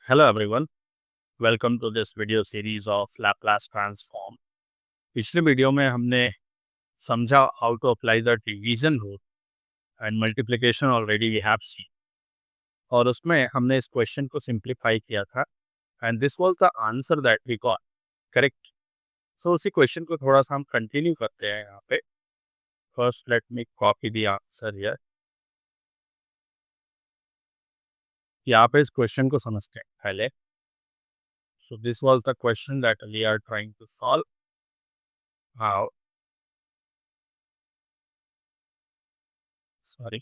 Hello everyone, welcome to this video series of Laplace transform. पिछले video में हमने समझा how to apply the division rule and multiplication already we have seen, और उसमें हमने इस क्वेश्चन को सिंप्लीफाई किया था and this was the answer that we got, correct. So उसी क्वेश्चन को थोड़ा सा हम कंटिन्यू करते हैं यहाँ पे। First let me copy the answer here. यहाँ पे इस क्वेश्चन को समझते हैं पहले। So this was the question that we are trying to solve. How sorry,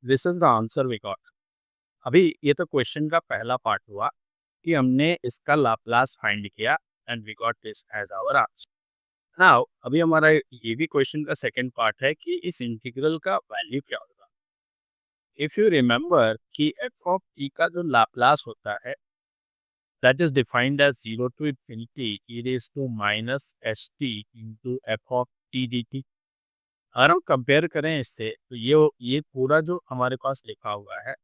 this is the answer we got. अभी ये तो क्वेश्चन का पहला पार्ट हुआ कि हमने इसका लाप्लास फाइंड किया and we got this as our answer. Now अभी हमारा ये भी क्वेश्चन का सेकंड पार्ट है कि इस इंटीग्रल का वैल्यू क्या होगा। इफ यू रिमेंबर कि एफ ऑफ टी का जो लाप्लास होता है that is defined as 0 to infinity e raise to minus S T into F of T D T. अगर हम कंपेयर करें इससे तो ये पूरा जो हमारे पास लिखा हुआ है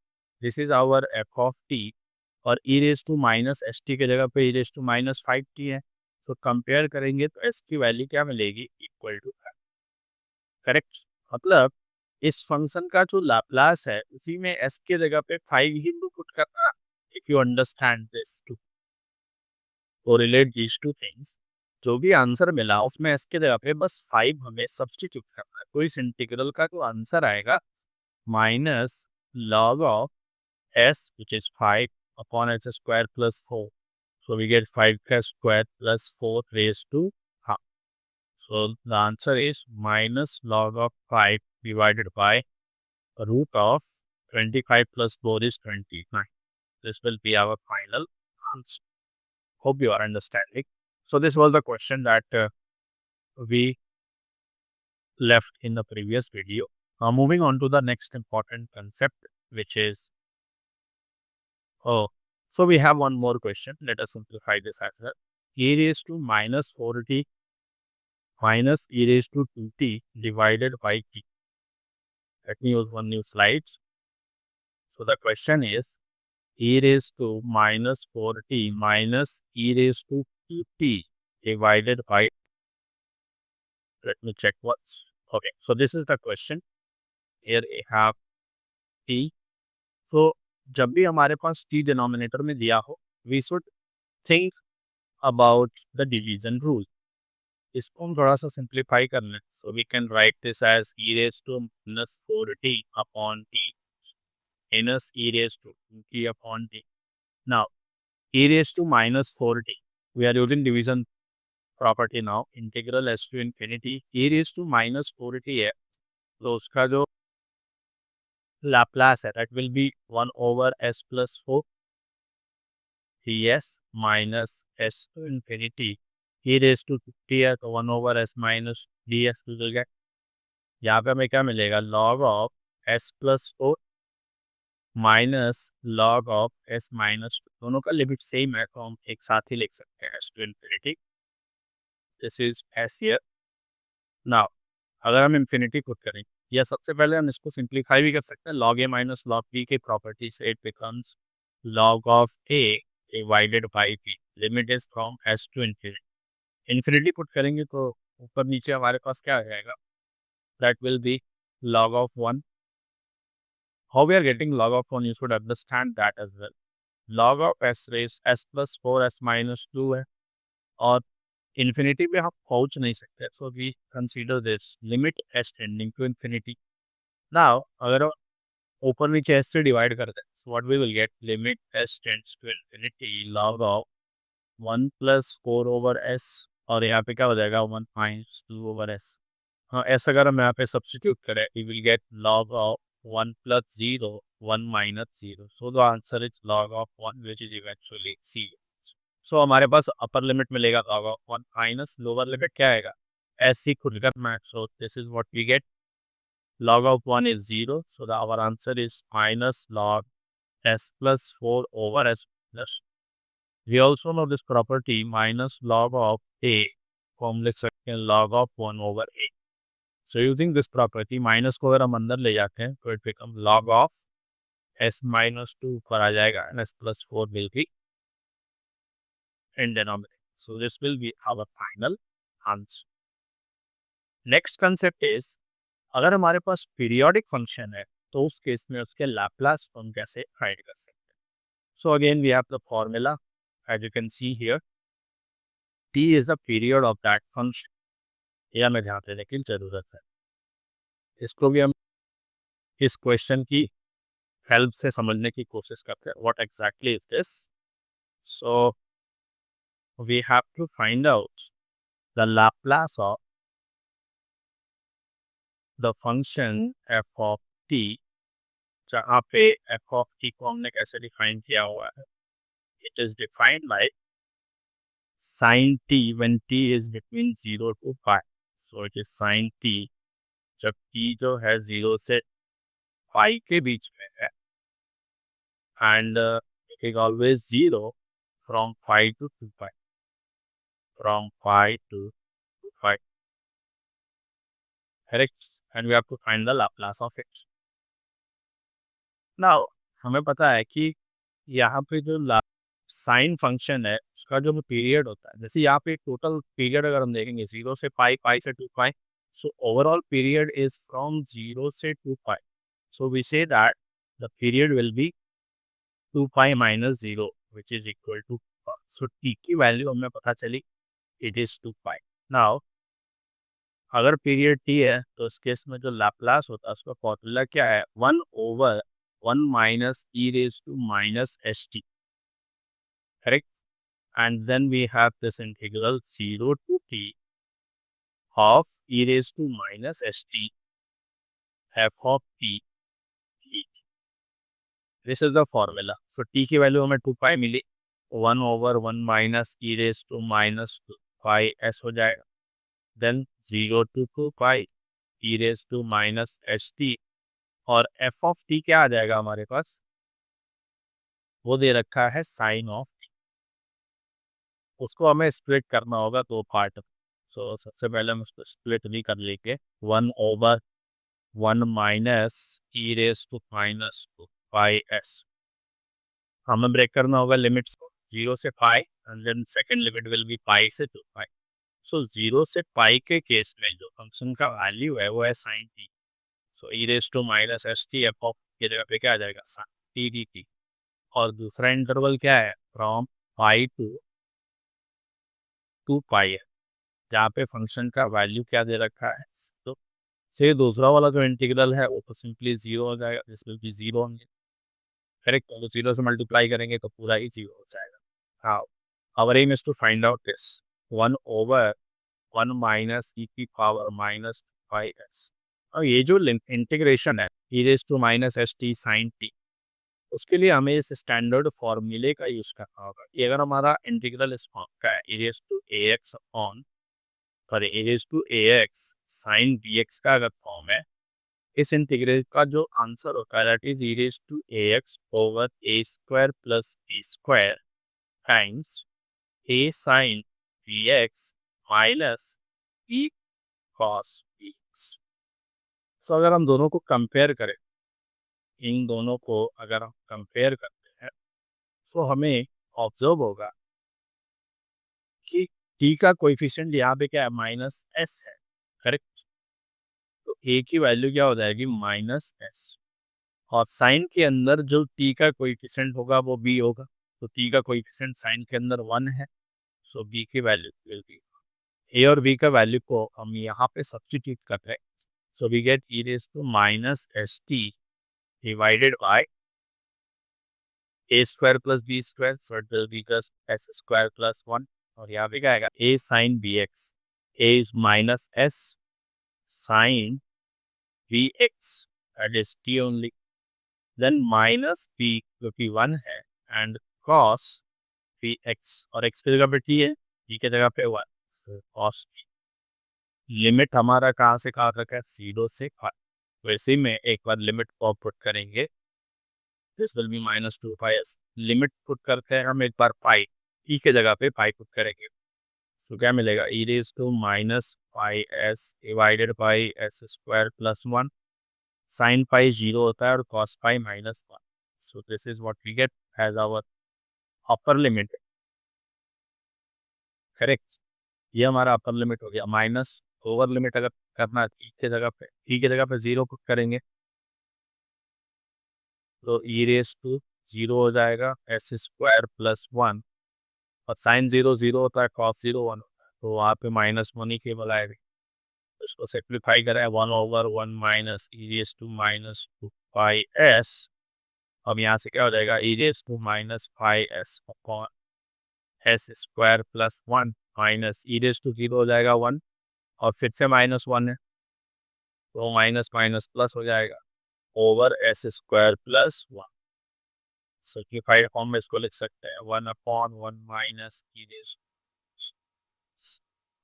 this is our F of T, और E raise to minus S T के जगह पे ई रेज टू माइनस 5t है। सो कंपेयर करेंगे तो एस की वैल्यू क्या मिलेगी, इक्वल टू 5, करेक्ट। मतलब इस फंक्शन का जो लाप्लास है उसी में एस के जगह पे 5 ही पुट करना। If you understand this to correlate these two things, जो भी आंसर मिला उसमें एस के जगह पे बस 5 हमें सब्स्टिट्यूट करना है। तो इस इंटीग्रल का जो आंसर आएगा minus log of s which is 5 upon s square plus 4. So we get 5 square plus 4 raised to half. So the answer is minus log of 5 divided by root of 25 plus 4 is 29. This will be our final answer. Hope you are understanding. So this was the question that we left in the previous video. Now moving on to the next important concept, which is so we have one more question. Let us simplify this as well. E raised to minus 4t minus e raised to 2t divided by t. Let me use one new slide. So the question is e raised to minus 4t minus e raised to 2t divided by. Let me check what's okay. So this is the question. Here we have t. So जब भी हमारे पास t denominator में दिया हो, we should think about the division rule. इसको हम थोड़ा सा सिंप्लीफाई कर लें। So we can write this as E raise to minus 4t upon t minus E raise to t upon t। Now e raise to minus 4t, we are using division property. Now integral S to infinity e raise to minus 4t है, तो उसका जो Laplace है that will be 1 over s plus 4 ds minus s to infinity e raise to t है, तो 1 over s minus ds मिल गया। यहाँ पे हमें क्या मिलेगा, log of s plus 4 minus log of s minus 2। दोनों का लिमिट सेम है तो हम एक साथ ही लिख सकते हैं s to infinity. This is s here. Now अगर हम इन्फिनिटी पुट करें या सबसे पहले हम इसको सिंप्लीफाई भी कर सकते हैं। Log a minus log b की प्रॉपर्टी से it becomes log of a divided by b। Limit is from s to infinity. Infinity put करेंगे तो ऊपर नीचे हमारे पास क्या आ जाएगा, that will be log of 1. How we are getting log of 1, you should understand that as well. Log of s raised s plus 4s minus 2 है, और इन्फिनिटी पे हम पहुंच नहीं सकते, so we consider this limit s tending to infinity. Now अगर ऊपर नीचे s से डिवाइड करते हैं, so what we will get, limit s tends to infinity log of 1 plus 4 over s, और यहाँ पे क्या हो जाएगा 1 माइनस 2 ओवर s। हाँ, s अगर हम यहाँ पे सब्स्टिट्यूट करें we will get log of 1 plus 0 1 minus 0, so the answer is log of 1 which is eventually 0. so हमारे पास अपर लिमिट मिलेगा log of 1 minus lower limit क्या आएगा, s ही खुद करना है। so this is what we get, log of 1 is 0, so our answer is minus log s plus 4 over s plus। we also know this property minus log of a को हम लिख सकते हैं log of 1 over a। So using this property, minus को अगर हम अंदर ले जाते हैं तो it become log of s minus 2 ऊपर आ जाएगा and s plus 4 will be in denominator. So this will be our final answer. Next concept is अगर हमारे पास पीरियोडिक फंक्शन है तो उस केस में उसके लैपलास फॉर्म कैसे फाइंड कर सकते हैं. So again we have the formula as you can see here. T is the period of that function. यह हमें ध्यान देने की जरूरत है. इसको भी हम इस क्वेश्चन की हेल्प से समझने की कोशिश करते हैं. What exactly is this? So we have to find out the Laplace of the function f of t, जहाँ पे f of t को हमने कैसे डिफाइन किया हुआ है. It is defined by sin t when t is between 0 to pi. So it is sin t जब t जो है 0 से pi के बीच में है, and it is always 0 from pi to 2 pi. From pi to 2 pi. Correct? And we have to find the Laplace of it. Now हमें पता है कि यहाँ पे जो साइन फंक्शन है उसका जो पीरियड होता है, जैसे यहाँ पे टोटल पीरियड अगर हम देखेंगे 0 से पाई, पाई से 2 pi, so overall period is from 0 से 2 pi. So we say that the period will be 2 pi minus 0 which is equal to. So T की वैल्यू हमें पता चली, इट इज 2 पाई. नाउ अगर पीरियड टी है तो इस केस में जो लैप्लास होता है उसका फॉर्मूला क्या है, 1/1 minus E raise to minus S T. Correct? And then we have this integral 0 to t of e raised to minus st f of t. This is the formula. So t की value हमें 2 पाई मिली, 1/1 minus e raised to minus 2 pi s हो जाएगा. Then 0 to 2 pi e raised to minus st और f of t क्या आ जाएगा हमारे पास, वो दे रखा है साइन ऑफ t. उसको हमें स्प्लिट करना होगा दो पार्ट में. सो सबसे पहले हम उसको स्प्लिट भी कर लेंगे. 1/1 minus E raise to minus 2 pi S. हमें ब्रेक करना होगा लिमिट्स को 0 से pi and then second limit will be pi से 2 पाई. सो 0 से पाई के केस में जो फंक्शन का वैल्यू है वो है sine T. So E raise to minus S T F of की जगह पे क्या आ जाएगा, साइन टी डी टी. और दूसरा इंटरवल क्या है, फ्रॉम पाई टू 2 पाई है, जहाँ पे फंक्शन का वैल्यू क्या दे रखा है. तो से दूसरा वाला जो इंटीग्रल है वो तो सिंपली 0 हो जाएगा, दिस विल बी 0 होंगे. करेक्ट? तो 0 से मल्टीप्लाई करेंगे तो पूरा ही 0 हो जाएगा. हाँ, our aim is to find out this 1/1 minus E की पावर माइनस 2 पाई एस. और ये जो इंटीग्रेशन है E raise to minus S T sine T, उसके लिए हमें इस स्टैंडर्ड फॉर्मूले का यूज करना होगा. ये अगर हमारा इंटीग्रल इस फॉर्म का है, E raise to A X on पर A raise to A X sine B X का अगर फॉर्म है, इस इंटीग्रल का जो आंसर होता है that is E raise to A X over A square plus B square times A sine B X minus B cos B X. So अगर हम दोनों को कंपेयर करें, इन दोनों को अगर हम कंपेयर करते हैं तो हमें ऑब्जर्व होगा कि टी का कोएफिशिएंट यहाँ पे क्या है, माइनस एस है. करेक्ट? तो ए की वैल्यू क्या हो जाएगी, माइनस एस. और साइन के अंदर जो टी का कोएफिशिएंट होगा वो बी होगा. तो टी का कोएफिशिएंट साइन के अंदर 1 है, सो बी की वैल्यू विल बी. ए और बी का वैल्यू को हम यहाँ पे सब्स्टिट्यूट कर रहे हैं. So we get E raise to minus S T divided by A square plus B square, so it will be just S square plus 1. और यहाँ पे क्या आएगा, A sine B X, A is minus S sine B X that is T only, then minus B जो कि 1 है and cos B X. और X की जगह पे टी है, टी की जगह पे 1, कॉस टी. लिमिट हमारा कहाँ से कहाँ तक है, 0 से 5. वैसे में एक बार लिमिट को पुट करेंगे, this will B minus 2 pi S. Limit put करते हैं हम एक बार पाई, ई के जगह पे पाई पुट करेंगे. तो क्या मिलेगा, E raise to minus pi S divided by S square plus 1. Sine pi 0 होता है और cos pi -1. So this is what we get as our upper limit. Correct, ये हमारा अपर लिमिट हो गया। माइनस ओवर लिमिट अगर करना है ई की जगह पे 0 पुट करेंगे तो ई रेस टू 0 हो जाएगा एस स्क्वायर प्लस 1, और साइन 0 0 होता है, कॉस 0 1 होता है, तो वहाँ पे -1 ही केवल आएगा। तो इसको सिंप्लीफाई करें 1/1 minus E raise to minus 2πs। अब यहाँ से क्या हो जाएगा, E raise to minus 5s upon S square plus 1 minus E raise to 0 हो जाएगा 1, और फिर से -1 है तो माइनस माइनस प्लस हो जाएगा over S square plus 1। Simplified form में इसको लिख सकते हैं 1/1 माइनस ई रेस,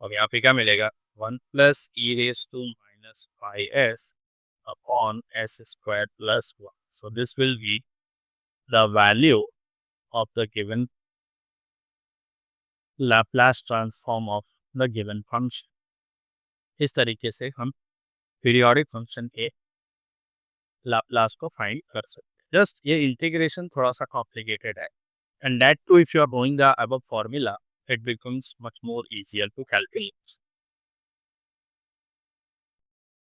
अब यहाँ पे क्या मिलेगा 1 plus E raise to minus 5s upon S square plus 1। So this will be the value of the given Laplace transform of the given function. इस तरीके से हम पीरियोडिक फंक्शन के लाप्लास को फाइंड कर सकते हैं। जस्ट ये इंटीग्रेशन थोड़ा सा कॉम्प्लिकेटेड है, and that too if you are knowing the above formula it becomes much more easier to calculate.